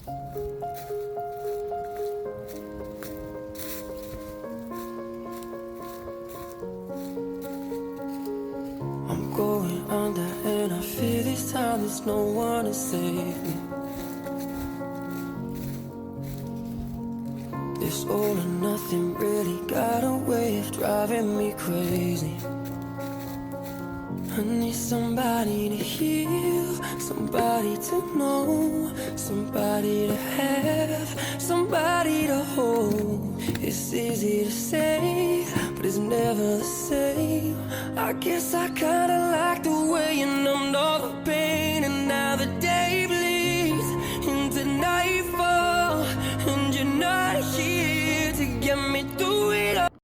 I'm going under and I fear this time there's no one to save me. This all or nothing really got a way of driving me crazy. I need somebody to heal, somebody to know, somebody to have, somebody to hold. It's easy to say, but it's never the same. I guess I kinda like the way you numbed all the pain.